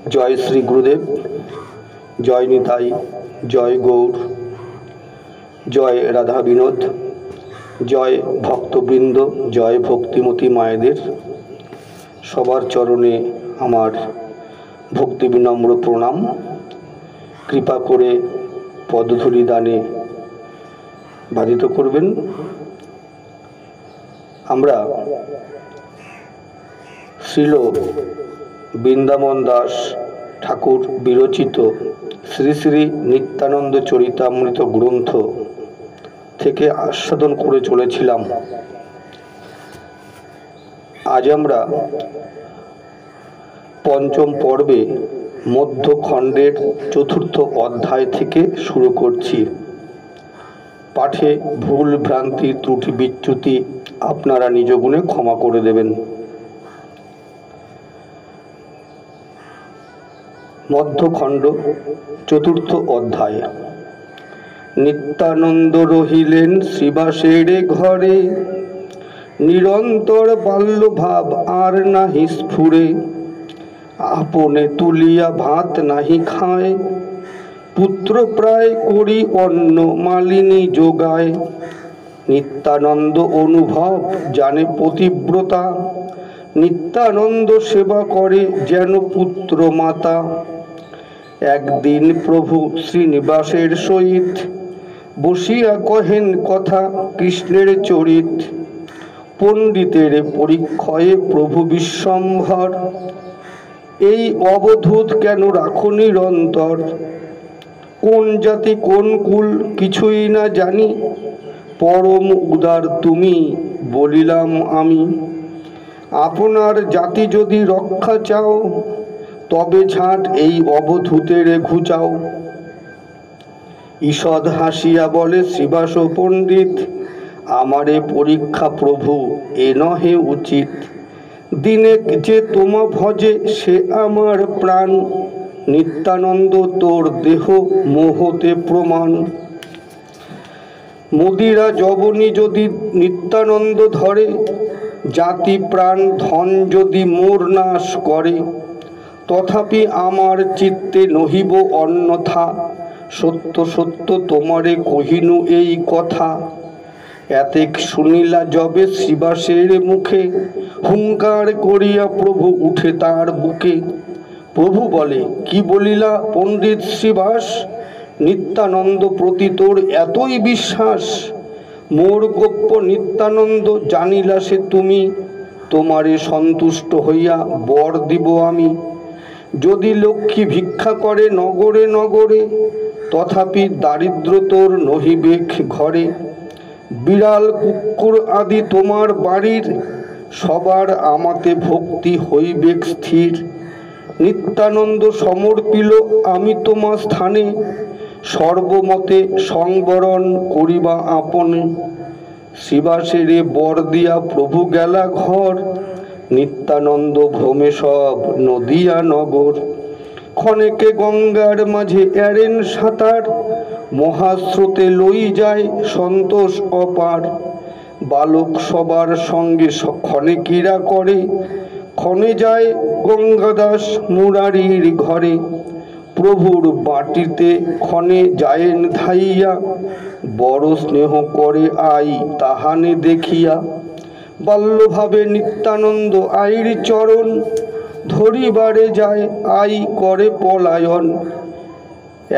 জয় শ্রী গুরুদেব, জয় নিতাই, জয় গৌর, জয় রাধা বিনোদ, জয় ভক্তবৃন্দ, জয় ভক্তিমতী মায়েদের। সবার চরণে আমার ভক্তি বিনম্র প্রণাম। কৃপা করে পদধূলি দানে বাধিত করবেন। আমরা শ্রীল বৃন্দাবন দাস ঠাকুর বিরচিত শ্রী শ্রী নিত্যানন্দ চরিতামৃত গ্রন্থ থেকে আস্বাদন করে চলেছিলাম। আজ আমরা পঞ্চম পর্বে মধ্যখণ্ডের চতুর্থ অধ্যায় থেকে শুরু করছি। পাঠে ভুল ভ্রান্তি ত্রুটি বিচ্যুতি আপনারা নিজ গুণে ক্ষমা করে দেবেন। মধ্যখণ্ড চতুর্থ অধ্যায়। নিত্যানন্দ রহিলেন শ্রীবাসের ঘরে, নিরন্তর বাল্যভাব আর নাহি স্ফুরে। আপনে তুলিয়া ভাত নাহি খায়, পুত্র প্রায় করি অন্ন মালিনী যোগায়। নিত্যানন্দ অনুভব জানে পতিব্রতা, নিত্যানন্দ সেবা করে যেন পুত্র মাতা। একদিন প্রভু শ্রীনিবাসের সহিত বসিয়া কহেন কথা কৃষ্ণের চরিত। পণ্ডিতের পরীক্ষয়ে প্রভু বিশ্বম্ভর, এই অবধূত কেন রাখো নিরন্তর। কোন জাতি কোন কুল কিছুই না জানি, পরম উদার তুমি বলিলাম আমি। আপনার জাতি যদি রক্ষা চাও, তবে ঝাঁট এই অবধূতের ঘুচাও। ঈষৎ হাসিয়া বলে শ্রীবাস পণ্ডিত, আমারে পরীক্ষা প্রভু এ নহে উচিত। দিনে যে তোমা ভজে সে আমার প্রাণ, নিত্যানন্দ তোর দেহ মোহতে প্রমাণ। মদিরা যবনী যদি নিত্যানন্দ ধরে, জাতি প্রাণ ধন যদি মোর নাশ করে। তথাপি আমার চিত্তে নহিব অন্যথা, সত্য সত্য তোমারে কহিনু এই কথা। এতেক শুনিলা যবে শ্রীবাসের মুখে, হুঙ্কার করিয়া প্রভু উঠে তার বুকে। প্রভু বলে, কি বলিলা পণ্ডিত শ্রীবাস, নিত্যানন্দ প্রতি তোর এতই বিশ্বাস। মোর গোপ্য নিত্যানন্দ জানিলা সে তুমি, তোমারে সন্তুষ্ট হইয়া বর দিব আমি। যদি লক্ষ্মী ভিক্ষা করে নগরে নগরে, তথাপি দারিদ্র তোর নহিবেক ঘরে। বিড়াল কুকুর আদি তোমার বাড়ির, সবার আমাতে ভক্তি হইবেক স্থির। নিত্যানন্দ সমর্পিল আমি তোমার স্থানে, সর্বমতে সংবরণ করিবা আপনে। শ্রীবাসেরে বর দিয়া প্রভু গেলা ঘর, নিত্যানন্দ ভ্রমে সব নদিয়া নগর। ক্ষণেকে গঙ্গার মাঝে এরেন সাঁতার, মহাস্রোতে লই যায় সন্তোষ অপার। বালক সবার সঙ্গে ক্ষণে ক্রীড়া করে, ক্ষণে যায় গঙ্গাদাস মুরারির ঘরে। প্রভুর বাটিতে ক্ষণে যায়েন ধাইয়া, বড় স্নেহ করে আই তাহানে দেখিয়া। বাল্যভাবে নিত্যানন্দ আইর চরণ, ধরিবারে যায় আই করে পলায়ন।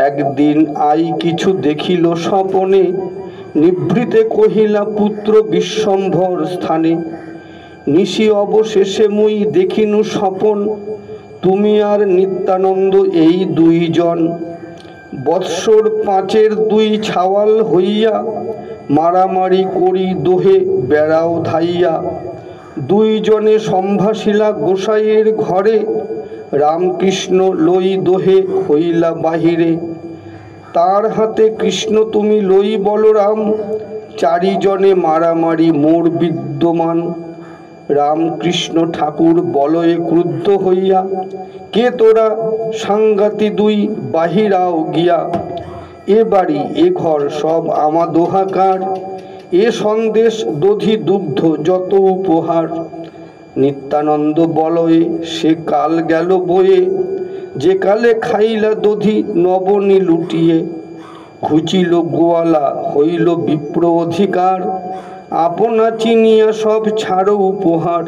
একদিন আই কিছু দেখিল স্বপনে, নিভৃতে কহিলা পুত্র বিশ্বম্ভর স্থানে। নিশি অবশেষে মুই দেখিনু স্বপন, তুমি আর নিত্যানন্দ এই দুইজন। বৎসর পাঁচের দুই ছাওয়াল হইয়া, মারামারি করি দোহে বেড়াও ধাইয়া। দুইজনে সম্ভাসিলা গোসাইয়ের ঘরে, রামকৃষ্ণ লই দোহে হইলা বাহিরে। তার হাতে কৃষ্ণ তুমি লই বলরাম, চারিজনে মারামারি মোর বিদ্যমান। রামকৃষ্ণ ঠাকুর বলয়ে ক্রুদ্ধ হইয়া, কে তোরা সাংঘাতি দুই বাহিরাও গিয়া। এ বাড়ি এ ঘর সব আমা দোহাকার, এ সন্দেশ দধি দুগ্ধ যত উপহার। নিত্যানন্দ বলয়ে সে কাল গেল বয়ে, যে কালে খাইলা দধি নবনী লুটিয়ে, ঘুচিল গোয়ালা হইল বিপ্র অধিকার, আপনা চিনিয়া সব ছাড়ো উপহার,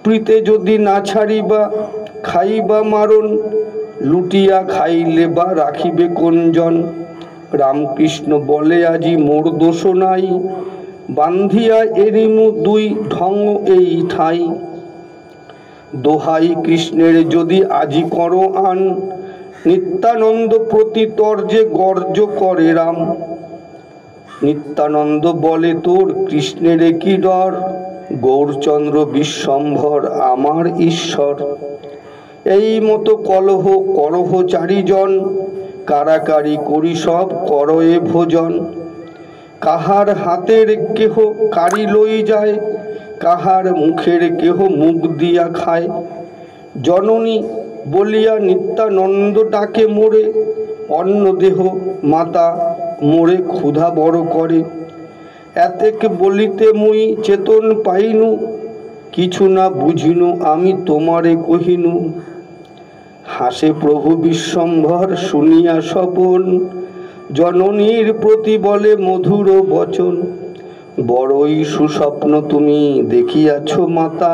প্রীতে যদি না ছাড়িবা খাইবা মারণ, লুটিয়া খাইলে বা রাখিবে কোনজন। রামকৃষ্ণ বলে আজি মোর দোষ নাই, বান্ধিয়া এরিমু দুই ঢং এই ঠাই। দোহাই কৃষ্ণের যদি আজি করো আন, নিত্যানন্দ প্রতি তর্জে গর্জ করে রাম। নিত্যানন্দ বলে তোর কৃষ্ণের কি ডর, গৌরচন্দ্র বিশ্বম্ভর আমার ঈশ্বর। এই মতো কলহ করহ চারিজন, কারাকারি করি সব করয়ে ভোজন। কাহার হাতের কেহ কারি লই যায়, কাহার মুখের কেহ মুখ দিয়া খায়। জননী বলিয়া নিত্যানন্দ ডাকে মোরে, অন্ন দেহ মাতা মোরে ক্ষুধা বড় করে। এতেক বলিতে মুই চেতন পাইনু, কিছু না বুঝিনু আমি তোমারে কহিনু। হাসে প্রভু বিশ্বম্ভর শুনিয়া স্বপন, জননীর প্রতি বলে মধুর বচন। বড়ই সুস্বপ্ন তুমি দেখিয়াছ মাতা,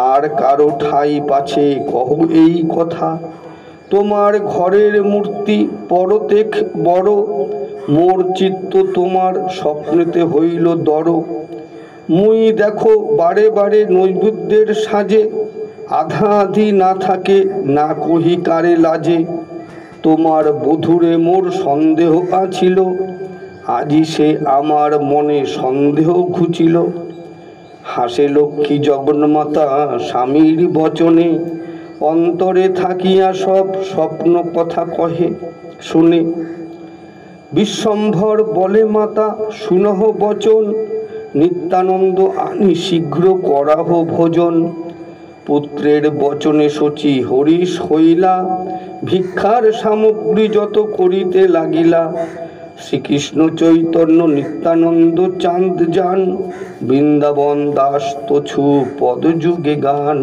আর কারো ঠাই পাছে কহ এই কথা। তোমার ঘরের মূর্তি পরতেক বড়, মোর চিত্ত তোমার স্বপ্নেতে হইল দর। মুই দেখো বারে বারে নৈবেদ্যের সাজে, আধা আধি না থাকে না কহি কারে লাজে। তোমার বধূরে মোর সন্দেহ আছিল, আজি সে আমার মনে সন্দেহ ঘুচিল। হাসে লক্ষ্মী জগন্মাতা স্বামীর বচনে, অন্তরে থাকিয়া সব স্বপ্ন কথা কহে শুনে। বিশ্বম্ভর বলে মাতা শুনহ বচন, নিত্যানন্দ আনি শীঘ্র করাহ ভোজন। পুত্রের বচনে শচী হরিশ হইলা, ভিক্ষার সামগ্রী যত করিতে লাগিলা। শ্রীকৃষ্ণ চৈতন্য নিত্যানন্দ চাঁদ যান, বৃন্দাবন দাস তছু পদযুগে গান।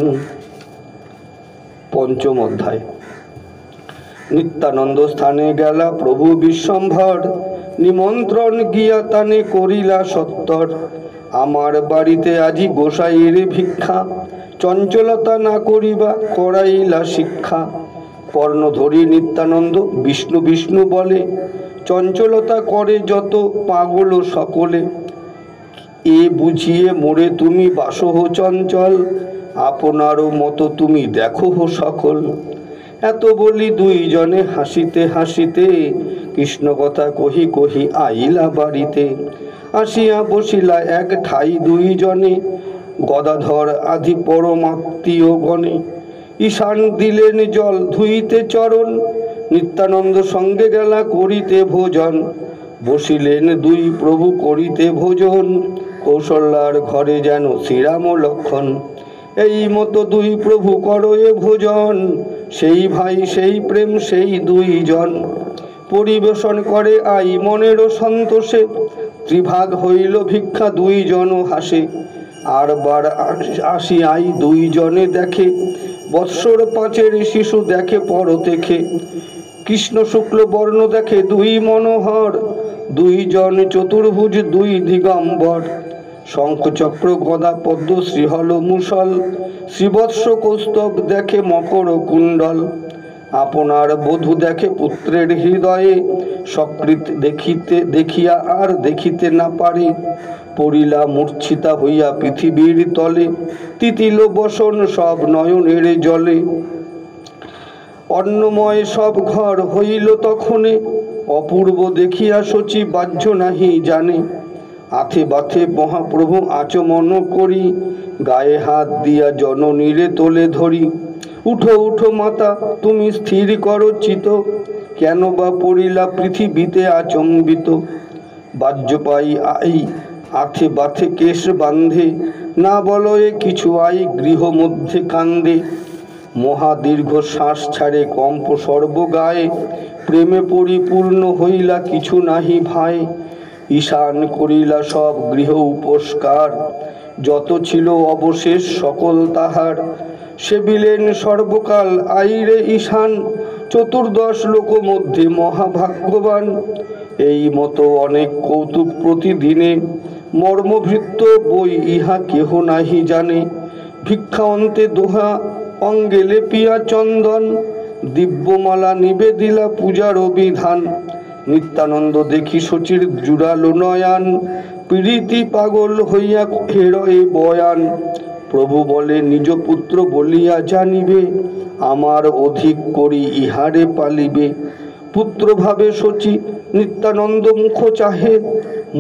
পঞ্চম অধ্যায়। নিত্যানন্দ স্থানে গেলা প্রভু বিশ্বম্ভর, নিমন্ত্রণ গিয়া তানে করিলা সত্তর। আমার বাড়িতে আজি গোসাইয়ের ভিক্ষা, চঞ্চলতা না করিবা করাইলা শিক্ষা। কর্ণধরি নিত্যানন্দ বিষ্ণু বিষ্ণু বলে, চঞ্চলতা করে যত পাগল সকলে। এ বুঝিয়ে মোরে তুমি বাসহ চঞ্চল, আপনারও মতো তুমি দেখো সকল। এত বলি দুইজনে হাসিতে হাসিতে, কৃষ্ণ কথা কহি কহি আইলা বাড়িতে। আসিয়া বসিলা এক ঠাই দুইজনে, গদাধর আদি পরমাত্মীয় গণে। ঈশান দিলেন জল ধুইতে চরণ, নিত্যানন্দ সঙ্গে গেলা করিতে ভোজন। বসিলেন দুই প্রভু করিতে ভোজন, কৌশল্যার ঘরে যেন শ্রীরাম লক্ষণ। এই মতো দুই প্রভু করয়ে ভোজন, সেই ভাই সেই প্রেম সেই দুইজন। পরিবেশন করে আই মনেরও সন্তোষে, ত্রিভাগ হইল ভিক্ষা দুইজন হাসে। আর বার আসি আই দুইজনে দেখে, বৎসর পাঁচের শিশু দেখে পর দেখে। কৃষ্ণ শুক্ল বর্ণ দেখে দুই মনোহর, দুইজন চতুর্ভুজ দুই দিগম্বর। শঙ্খচক্র গদা পদ্ম শ্রীহল মুসল, শ্রীবৎস কৌস্তব দেখে মকর কুণ্ডল। আপনার বধূ দেখে পুত্রের হৃদয়ে, সকৃত দেখিতে দেখিয়া আর দেখিতে না পারে। পড়িলা মূর্ছিতা হইয়া পৃথিবীর তলে, তিতিল বসন সব নয়নের জলে। অন্নময় সব ঘর হইল তখনে, অপূর্ব দেখিয়া শচী বাহ্য নাহি জানে। আথে বাথে মহাপ্রভু আচমন করি, গায়ে হাত দিয়া জননীরে তোলে ধরি। উঠো উঠো মাতা তুমি স্থির করো চিত, কেন বা পড়িলা পৃথিবীতে আচম্বিত। বাহ্য পাই আই আথে বাথে কেশ বান্ধে, না বলয়ে কিছু আই গৃহ মধ্যে কান্দে। মহাদীর্ঘ শ্বাস ছাড়ে কম্প সর্বগায়ে, প্রেমে পরিপূর্ণ হইলা কিছু নাহি ভাই। ঈশান করিলা সব গৃহ উপস্কার, যত ছিল অবশেষ সকল তাহার। সেবিলেন সর্বকাল আইরে ঈশান, চতুর্দশ লোক মধ্যে মহাভাগ্যবান। এই মতো অনেক কৌতুক প্রতিদিনে, মর্মভৃত্ত বই ইহা কেহ নাহি জানে। ভিক্ষা অন্তে দোহা অঙ্গে লেপিয়া চন্দন, দিব্যমালা নিবেদিলা পূজার বিধান। নিত্যানন্দ দেখি শচীর জুড়ালো নয়ান, প্রীতি পাগল হইয়া হেরয়ে বয়ান। প্রভু বলে নিজ পুত্র বলিয়া জানিবে, আমার অধিক করি ইহারে পালিবে। পুত্র ভাবে শচী নিত্যানন্দ মুখ চাহে,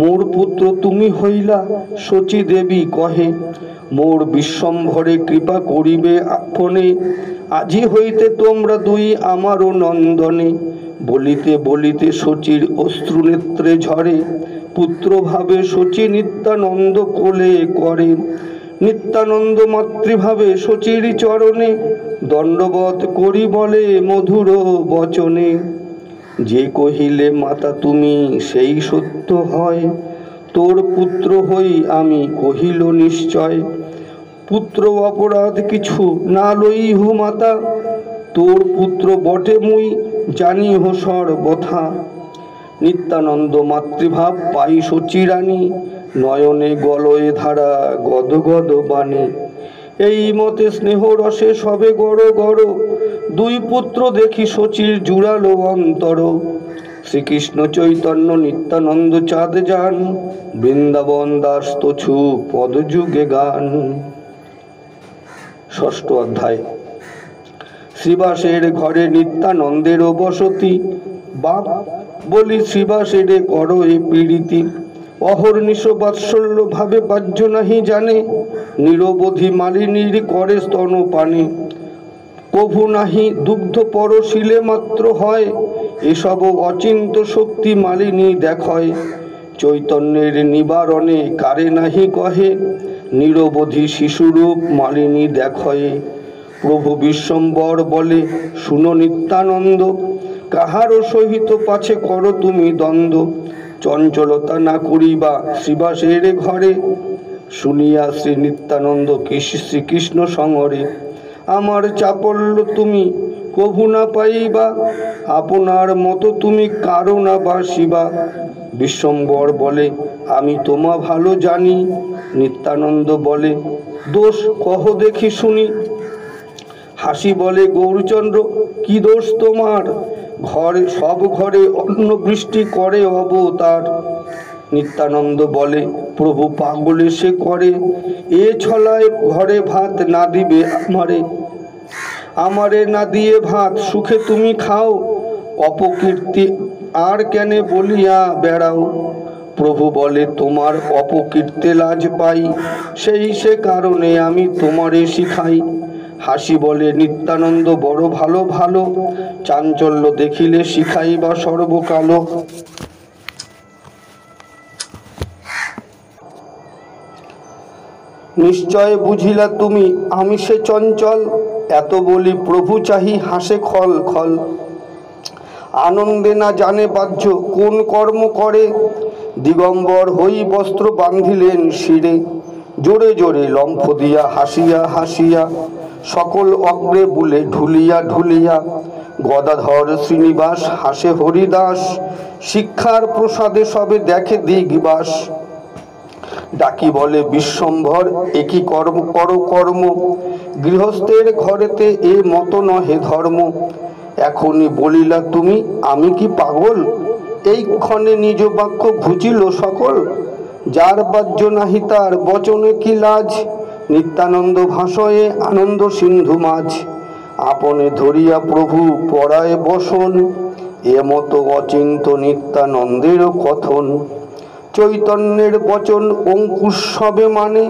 মোর পুত্র তুমি হইলা শচী দেবী কহে। মোর বিশ্বম্ভরে কৃপা করিবে আপনে, আজি হইতে তোমরা দুই আমারও নন্দনে। বলিতে বলিতে শচীর অশ্রু নেত্রে ঝরে, পুত্র ভাবে শচী নিত্যানন্দ কোলে করে। নিত্যানন্দ মাতৃভাবে শচীর চরণে, দণ্ডবৎ করি বলে মধুর বচনে। যে কহিলে মাতা তুমি সেই সত্য হয়, তোর পুত্র হই আমি কহিল নিশ্চয়। পুত্র অপরাধ কিছু না লইহ মাতা, তোর পুত্র বটে মুই জানিহ সর্বথা। নিত্যানন্দ মাতৃভাব পাই শচীরানী, নয়নে গলয়ে ধারা গদ গদ বাণী। এই মতে স্নেহ রসে সবে গড় গড়, দুই পুত্র দেখি শচীর জুড়ালো অন্তর। শ্রীকৃষ্ণ চৈতন্য নিত্যানন্দ চাঁদ যান, বৃন্দাবন দাস তছু পদযুগে গান। ষষ্ঠ অধ্যায়। শ্রীবাসের ঘরে নিত্যানন্দেরও বসতি, বাপ বলি শ্রীবাসের করো এ পীড়িতি। অহর্নিশ বাৎসল্য ভাবে বাহ্য নাহি জানে, নিরবধি মালিনীর করে স্তনপানে। প্রভু নাহি দুগ্ধ পরশিলে মাত্র হয়, এসব অচিন্ত শক্তি মালিনী দেখয়। চৈতন্যের নিবারণে কারে নাহি কহে, নিরবধি শিশুরূপ মালিনী দেখয়ে। প্রভু বিশ্বম্বর বলে শুনো নিত্যানন্দ, কাহারও সহিত পাছে করো তুমি দ্বন্দ্ব। চঞ্চলতা না করিবা শ্রীবাসের ঘরে, শুনিয়া শ্রী নিত্যানন্দ শ্রীকৃষ্ণ সঙ্গরে। আমার চাপল্য তুমি কভু না পাইবা, আপনার মতো তুমি কারো না বাসিবা। বিশ্বম্বর বলে আমি তোমা ভালো জানি, নিত্যানন্দ বলে দোষ কহ দেখি শুনি। হাসি বলে গৌরচন্দ্র কি দোষ তোমার, ঘরে সব ঘরে অন্ন বৃষ্টি করে অবতার। নিত্যানন্দ বলে প্রভু পাগলে সে করে, এ ছলায় ঘরে ভাত না দিবে আমারে। আমারে না দিয়ে ভাত সুখে তুমি খাও, অপকীর্তি আর কেনে বলিয়া বেড়াও। প্রভু বলে তোমার অপকীর্তে লাজ পাই, সেই সে কারণে আমি তোমারে শিখাই। হাসি বলে নিত্যানন্দ বড় ভালো ভালো, চাঞ্চল্য দেখিলে শিখাই বা সর্বকালো। নিশ্চয় বুঝিলা তুমি আমি সে চঞ্চল, এত বলি প্রভু চাহি হাসে খল খল। আনন্দে না জানে বাহ্য কোন কর্ম করে, দিগম্বর হই বস্ত্র বাঁধিলেন শিরে। জোরে জোরে লম্ফ দিয়া হাসিয়া হাসিয়া, সকল অগ্রে বুলে ঢুলিয়া ঢুলিয়া। গদাধর শ্রীনিবাস হাসে হরিদাস, শিক্ষার প্রসাদে সবে দেখে দিগবাস। ডাকি বলে বিশ্বম্ভর একই কর্ম করো কর্ম, গৃহস্থের ঘরেতে এ মতো নহে ধর্ম। এখনই বলিলা তুমি আমি কি পাগল, এই ক্ষণে নিজ বাক্য ঘুচিল সকল। যার বাহ্য নাহি তার বচনে কি লাজ, নিত্যানন্দ ভাষয়ে আনন্দ সিন্ধু মাঝ। আপনে ধরিয়া প্রভু পড়ায় বসন, এ মতো অচিন্ত নিত্যানন্দের কথন। চৈতন্যের বচন অঙ্কুশ সবে মানে,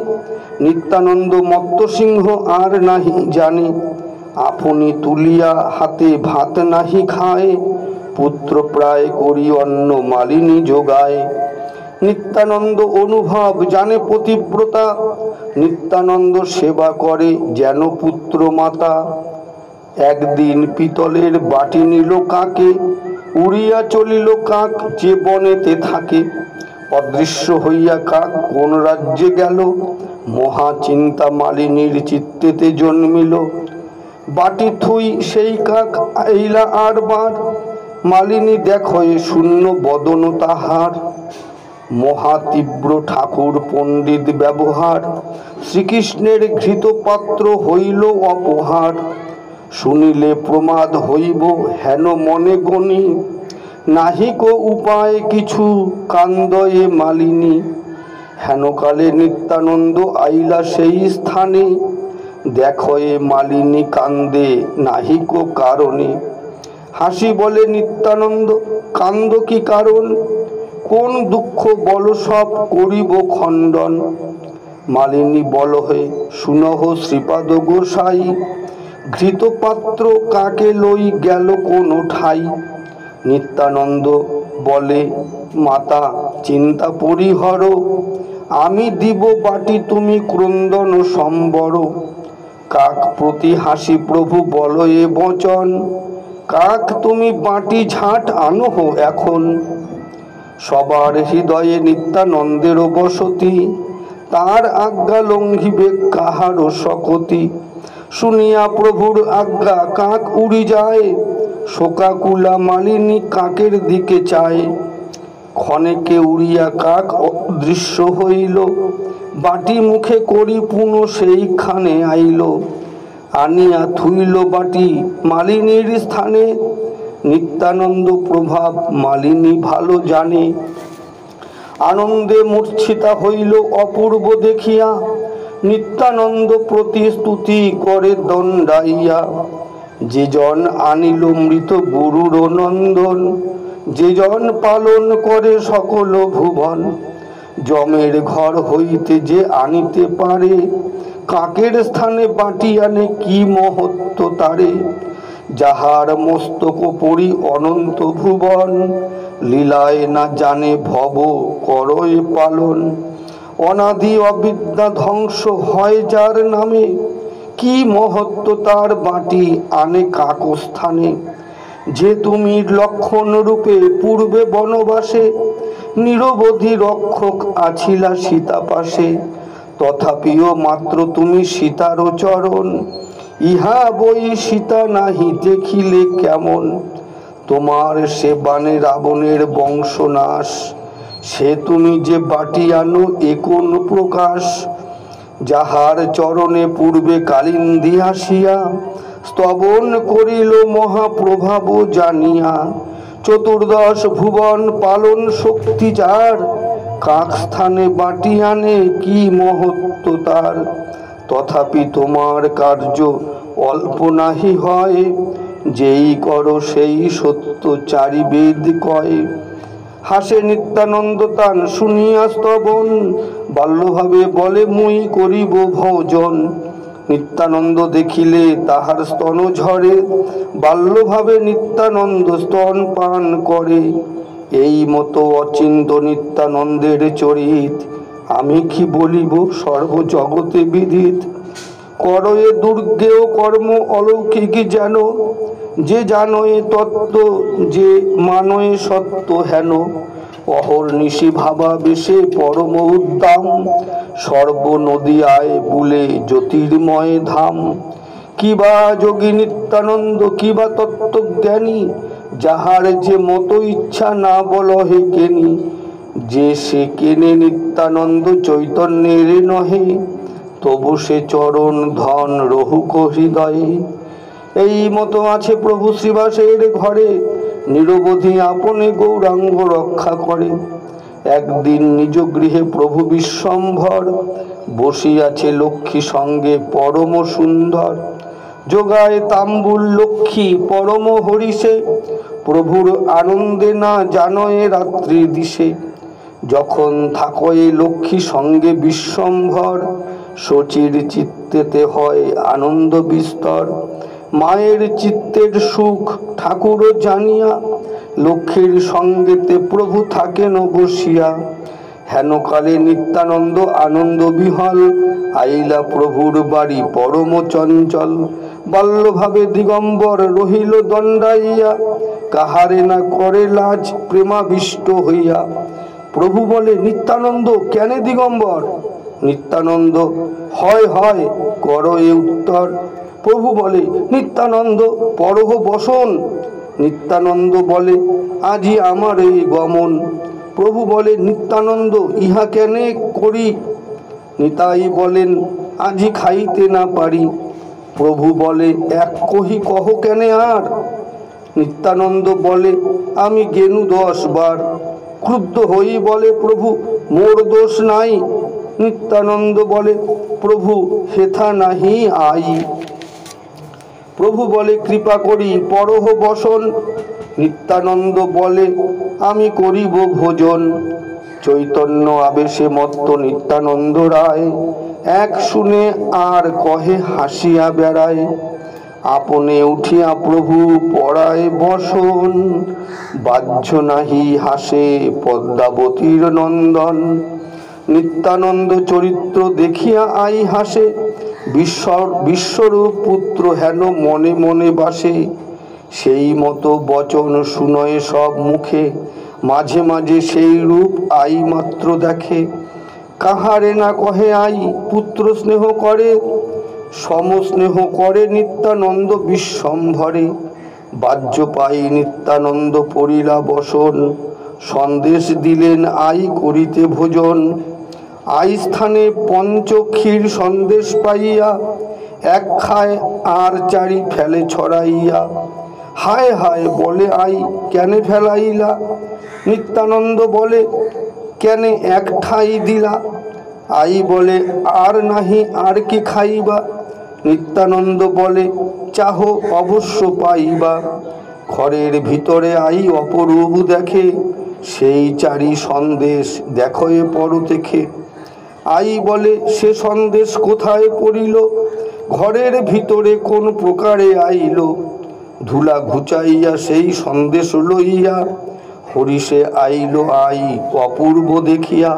নিত্যানন্দ মত্ত সিংহ আর নাহি জানে। আপনি তুলিয়া হাতে ভাত নাহি খায়, পুত্র প্রায় করি অন্ন মালিনী যোগায়। নিত্যানন্দ অনুভব জানে পতিব্রতা, নিত্যানন্দ সেবা করে যেন পুত্র মাতা। একদিন পিতলের বাটি নিল কাকে, উড়িয়া চলিল কাক যে বনেতে থাকে। অদৃশ্য হইয়া কাক কোন রাজ্যে গেল, মহা চিন্তা মালিনীর চিত্তেতে জন্মিল। বাটি থুই সেই কাক আইলা আর বার, মালিনী দেখো এ শূন্য বদন তাহার। মহা তীব্র ঠাকুর পণ্ডিত ব্যবহার, শ্রীকৃষ্ণের ঘৃত পাত্র হইল অপহার। শুনিলে প্রমাদ হইব হেন মনে গণি, নাহিক উপায় কিছু কান্দয়ে মালিনী। হেনকালে নিত্যানন্দ আইলা সেই স্থানে, দেখো এ মালিনী কান্দে নাহিক কারণে। হাসি বলে নিত্যানন্দ, কান্দ কি কারণ? কোন দুঃখ বল সব করিব খণ্ডন। মালিনী বলহে শুনহ শ্রীপাদ গোসাই, ঘৃত পাত্র কাকে লই গেল কোন ঠাই। নিত্যানন্দ বলে মাতা চিন্তা পরিহর, আমি দিব বাটি তুমি ক্রন্দন সম্বর। কাক প্রতি হাসি প্রভু বল এ বচন, কাক তুমি বাটি ঝাঁট আনহ এখন। সবার হৃদয়ে নিত্যানন্দের বসতি, তার আজ্ঞা লঙ্ঘিবে কাহারও শকতি। শুনিয়া প্রভুর আজ্ঞা কাক উড়ি যায়, শোকাকুলা মালিনী কাকের দিকে চায়। ক্ষণেকে উড়িয়া কাক অদৃশ্য হইল, বাটি মুখে করি পুনঃ সেইখানে আইল। আনিয়া থুইল বাটি মালিনীর স্থানে, নিত্যানন্দ প্রভাব মালিনী ভালো জানে। আনন্দে মূর্ছিতা হইল অপূর্ব দেখিয়া, নিত্যানন্দ প্রতিস্তুতি করে দণ্ডাইয়া। যে জন আনিল মৃত গুরুর নন্দন, যে জন পালন করে সকল ভুবন। যমের ঘর হইতে যে আনিতে পারে, কাকের স্থানে বাটি আনে কি মহত্ব তারে। যাহার মস্তক পরি অনন্ত ভুবন, লীলায় না জানে ভব করয় পালন। অনাদি অবিদ্যা ধ্বংস হয় যার নামে, কি মহত্ব তার বাটি আনে কাক স্থানে। যে তুমি লক্ষণ রূপে পূর্বে বনবাসে, নিরবধি রক্ষক আছিলা সীতা পাশে। তথাপিও মাত্র তুমি সীতার চরণ, ইহা বই সীতা নাহি দেখিলে কেমন। তোমার সে বাণে রাবণের বংশনাশ, সে তুমি যে বাটি আনো এ কোন প্রকাশ। যাহার চরণে পূর্বে কালিন্দী আসিয়া, স্তবন করিল মহাপ্রভাব জানিয়া। চতুর্দশ ভুবন পালন শক্তি যার, কাক স্থানে বাটি আনে কি মহত্ব তার। তথাপি তোমার কার্য অল্প নাহি হয়, যেই করো সেই সত্য চারি বেদ কয়। হাসে নিত্যানন্দ তান শুনিয়া স্তবন, বাল্যভাবে বলে মুই করিব ভোজন। নিত্যানন্দ দেখিলে তাহার স্তন ঝরে, বাল্যভাবে নিত্যানন্দ স্তন পান করে। এই মতো অচিন্ত নিত্যানন্দের চরিত, আমি কি বলিব সর্বজগতে বিদিত। করয়ে দুর্গেয় কর্ম অলৌকিক যেন, যে জানয়ে তত্ত্ব যে মানয়ে সত্য হেন। অহর্নিশি ভাবা বেশে পরম উদ্দাম, সর্ব নদীয়ায় বুলে জ্যোতির্ময় ধাম। কিবা যোগী নিত্যানন্দ কিবা তত্ত্বজ্ঞানী, যাহার যে মতো ইচ্ছা না বলহে কেনি। যে সে কেনে নিত্যানন্দ চৈতন্যের নহে, তবু সে চরণ ধন রহুক হৃদয়ে। এই মতো আছে প্রভু শ্রীবাসের ঘরে, নিরবধি আপনে গৌরাঙ্গ রক্ষা করে। একদিন নিজ গৃহে প্রভু বিশ্বম্ভর, বসিয়াছে লক্ষ্মী সঙ্গে পরম সুন্দর। যোগায় তাম্বুল লক্ষ্মী পরম হরিষে, প্রভুর আনন্দে না জানয়ে রাত্রি দিশে। যখন থাকয়ে লক্ষ্মী সঙ্গে বিশ্বম্ভর, শচীর চিত্তেতে হয় আনন্দ বিস্তর। মায়ের চিত্তের সুখ ঠাকুর জানিয়া, লক্ষ্মীর সঙ্গেতে প্রভু থাকেন বসিয়া। হেনকালে নিত্যানন্দ আনন্দ বিহল, আইলা প্রভুর বাড়ি পরম চঞ্চল। বাল্যভাবে দিগম্বর রহিল দণ্ডাইয়া, কাহারে না করে লাজ প্রেমাবিষ্ট হইয়া। প্রভু বলে নিত্যানন্দ কেনে দিগম্বর, নিত্যানন্দ হয় হয় কর এ উত্তর। প্রভু বলে নিত্যানন্দ পরহ বসন। নিত্যানন্দ বলে আজি আমার এই গমন। প্রভু বলে নিত্যানন্দ ইহা কেনে করি। নিতাই বলেন আজি খাইতে না পারি। প্রভু বলে এক কহি কহ কেনে আর। নিত্যানন্দ বলে আমি গেনু 10 বার। ক্রুদ্ধ হই বলে প্রভু মোর দোষ নাই। নিত্যানন্দ বলে প্রভু হেথা নাহি আই। প্রভু বলে কৃপা করি পরহ বসন। নিত্যানন্দ বলে আমি করিব ভোজন। চৈতন্য আবেশে মত্ত নিত্যানন্দ রায় এক শুনে আর কহে হাসিয়া বেড়ায়। আপনে উঠিয়া প্রভু পড়ায় বসন। বাহ্য নাহি হাসে পদ্মাবতীর নন্দন। নিত্যানন্দ চরিত্র দেখিয়া আই হাসে। বিশ্বরূপ পুত্র হেন মনে মনে বাসে। সেই মতো বচন শুনয়ে সব মুখে। মাঝে মাঝে সেই রূপ আই মাত্র দেখে। কাহারে না কহে আই পুত্র স্নেহ করে। সমস্নেহ করে নিত্যানন্দ বিশ্বম্ভরে। বাহ্য পাই নিত্যানন্দ পড়িলা বসন। সন্দেশ দিলেন আই করিতে ভোজন। আই স্থানে পঞ্চক্ষীর সন্দেশ পাইয়া এক খায় আর চারি ফেলে ছড়াইয়া। হায় হায় বলে আই কেনে ফেলাইলা। নিত্যানন্দ বলে কেনে এক ঠাই দিলা। আই বলে আর নাহি আর কি খাইবা। নিত্যানন্দ বলে চাহ অবশ্য পাইবা। ঘরের ভিতরে আই অপরূপ দেখে। সেই চারি সন্দেশ দেখো এ পর দেখে। আই বলে সে সন্দেশ কোথায় পড়িল। ঘরের ভিতরে কোন প্রকারে আইল। ধুলা ঘুচাইয়া সেই সন্দেশ লইয়া। হরিষে আইল আই অপূর্ব দেখিয়া।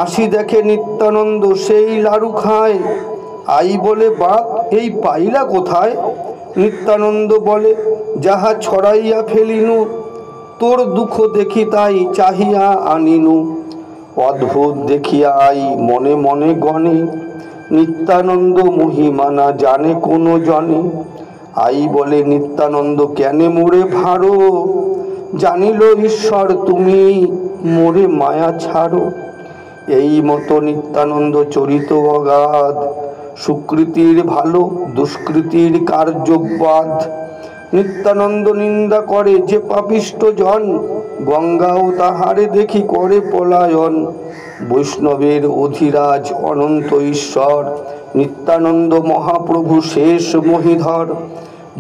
আসি দেখে নিত্যানন্দ সেই লাড়ু খায়। আই বলে বাপ এই পাইলা কোথায়। নিত্যানন্দ বলে যাহা ছড়াইয়া ফেলিনু। তোর দুঃখ দেখি তাই চাহিয়া আনিনু। অদ্ভুত দেখিয়া আই মনে মনে গণে। নিত্যানন্দ মহিমা না জানে কোনো জনে। আই বলে নিত্যানন্দ কেনে মোরে ভারো। জানিল ঈশ্বর তুমি মোরে মায়া ছাড়ো। এই মতো নিত্যানন্দ চরিত অগাধ। সুকৃতির ভালো দুষ্কৃতির কার্যবাদ। নিত্যানন্দ নিন্দা করে যে পাপিষ্ট জন। গঙ্গাও তাহারে দেখি করে পলায়ন। বৈষ্ণবের অধিরাজ অনন্ত ঈশ্বর। নিত্যানন্দ মহাপ্রভু শেষ মহিধর।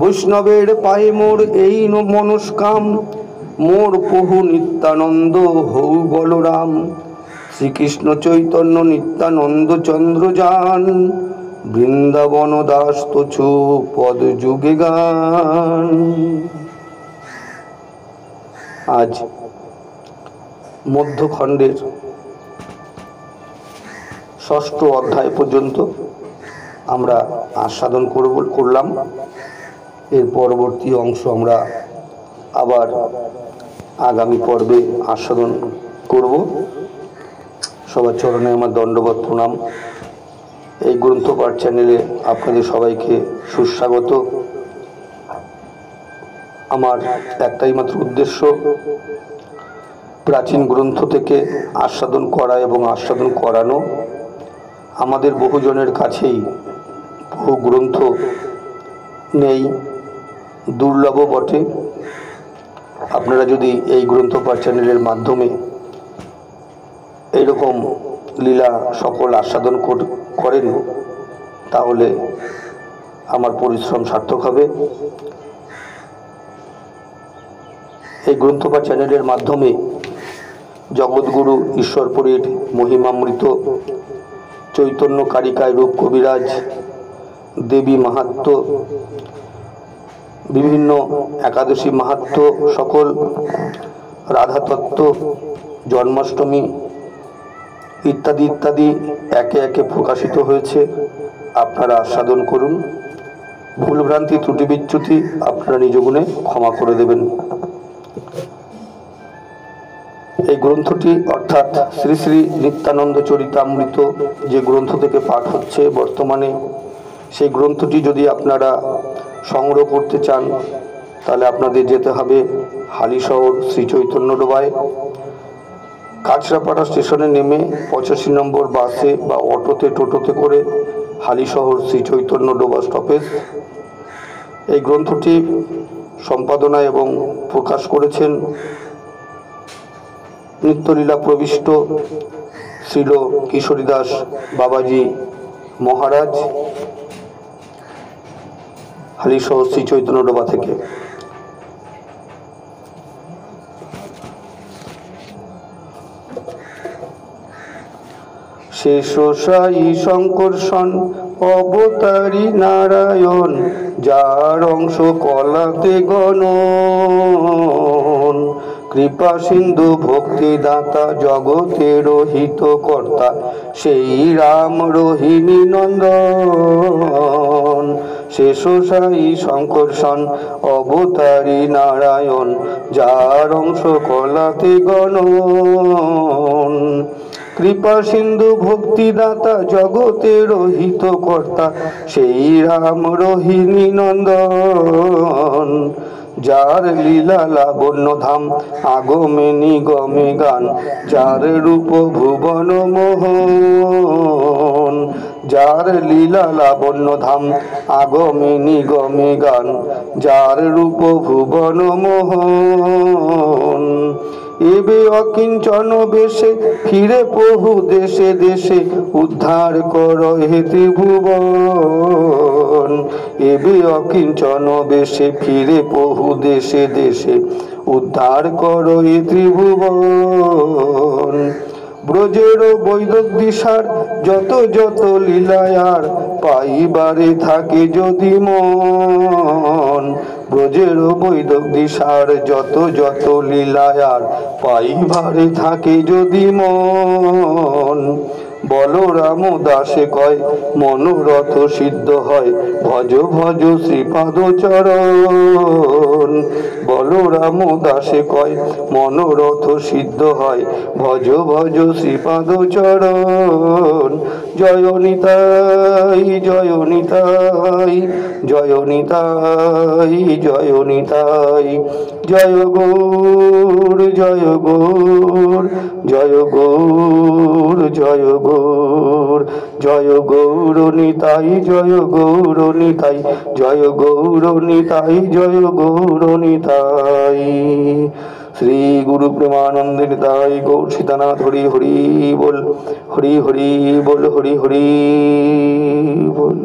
বৈষ্ণবের পায়ে মোর এই মনস্কাম। মোর প্রভু নিত্যানন্দ হৌ বলরাম। শ্রীকৃষ্ণ চৈতন্য নিত্যানন্দ চন্দ্রযান। বৃন্দাবন দাস তছু পদ যুগে গান। আজ মধ্যখণ্ডের 6ষ্ঠ অধ্যায় পর্যন্ত আমরা আস্বাদন করলাম। এর পরবর্তী অংশ আমরা আবার আগামী পর্বে আস্বাদন করব। সবার চরণে আমার দণ্ডবত প্রণাম। এই গ্রন্থপাঠ চ্যানেলে আপনাদের সবাইকে সুস্বাগত। আমার একটাই মাত্র উদ্দেশ্য, প্রাচীন গ্রন্থ থেকে আস্বাদন করা এবং আস্বাদন করানো। আমাদের বহুজনের কাছেই বহু গ্রন্থ নেই, দুর্লভ বটে। আপনারা যদি এই গ্রন্থপাঠ চ্যানেলের মাধ্যমে এইরকম লীলা সকল আস্বাদন করেন তাহলে আমার পরিশ্রম সার্থক হবে। এই গ্রন্থপাঠ চ্যানেলের মাধ্যমে জগৎগুরু ঈশ্বরপুরীর মহিমামৃত, চৈতন্য কারিকায় রূপ কবিরাজ, দেবী মাহাত্ম্য, বিভিন্ন একাদশী মাহাত্ম্য, সকল রাধাতত্ত্ব, জন্মাষ্টমী ইত্যাদি ইত্যাদি একে একে প্রকাশিত হয়েছে। আপনারা আস্বাদন করুন। ভুলভ্রান্তি ত্রুটি বিচ্যুতি আপনারা নিজ গুণে ক্ষমা করে দেবেন। এই গ্রন্থটি অর্থাৎ শ্রী শ্রী নিত্যানন্দ চরিতামৃত যে গ্রন্থ থেকে পাঠ হচ্ছে বর্তমানে, সেই গ্রন্থটি যদি আপনারা সংগ্রহ করতে চান তাহলে আপনাদের যেতে হবে হালিশহর শ্রী চৈতন্য ডোবায়। কাঁচরাপাড়া স্টেশনে নেমে 85 নম্বর বাসে বা অটোতে টোটোতে করে হালিশহর শ্রী চৈতন্য ডোবা স্টপেজ। এই গ্রন্থটি সম্পাদনা এবং প্রকাশ করেছেন নিত্যলীলা প্রবিষ্ট শ্রীল কিশোরীদাস বাবাজি মহারাজ, হালিশহর শ্রী চৈতন্য ডোবা থেকে। শেষ সাই শঙ্কর্ষণ অবতারী নারায়ণ, যার অংশ কলাতে গণন। কৃপা সিন্ধু ভক্তিদাতা জগতের হিত কর্তা, সেই রাম রোহিণী নন্দন। শেষ সাই শঙ্কর্ষণ অবতারী নারায়ণ, যার অংশ কলাতে গণন। কৃপা সিন্ধু ভক্তিদাতা জগতের হিত কর্তা, সেই রাম রোহিণী নন্দন। যার লীলা লাবণ্য ধাম আগমে নিগমে গান, যার রূপ ভুবন মোহন। যার লীলা লাবণ্য ধাম আগমে নিগমে গান, যার রূপ ভুবন মোহন। এবে অকিঞ্চন বেশে ফিরে বহু দেশে দেশে, উদ্ধার কর হে ত্রিভুবন। এবে অকিঞ্চন বেশে ফিরে বহু দেশে দেশে, উদ্ধার কর হে ত্রিভুবন। ব্রজের বৈদক দিশার যত যত লীলায়ার, পাইবারে থাকে যদি মন। ব্রজের বৈদক দিশার যত যত লীলায়ার, পাইবারে থাকে যদি মন। বলরাম দাসে কয় মনোরথ সিদ্ধ হয়, ভজ ভজ শ্রীপাদ চরণ। বলরাম দাসে কয় মনোরথ সিদ্ধ হয়, ভজ ভজ শ্রীপাদ চরণ। জয় নিতাই জয় নিতাই জয় নিতাই জয় নিতাই, জয় গৌর জয় গৌর জয় গৌর জয় গৌর, জয় গৌর নিতাই জয় গৌর নিতাই, জয় গৌর নিতাই জয় গৌর নিতাই। শ্রী গুরু প্রেমানন্দ নিতাই গৌর সীতানাথ হরি হরি বল, হরি হরি বল, হরি হরি বল।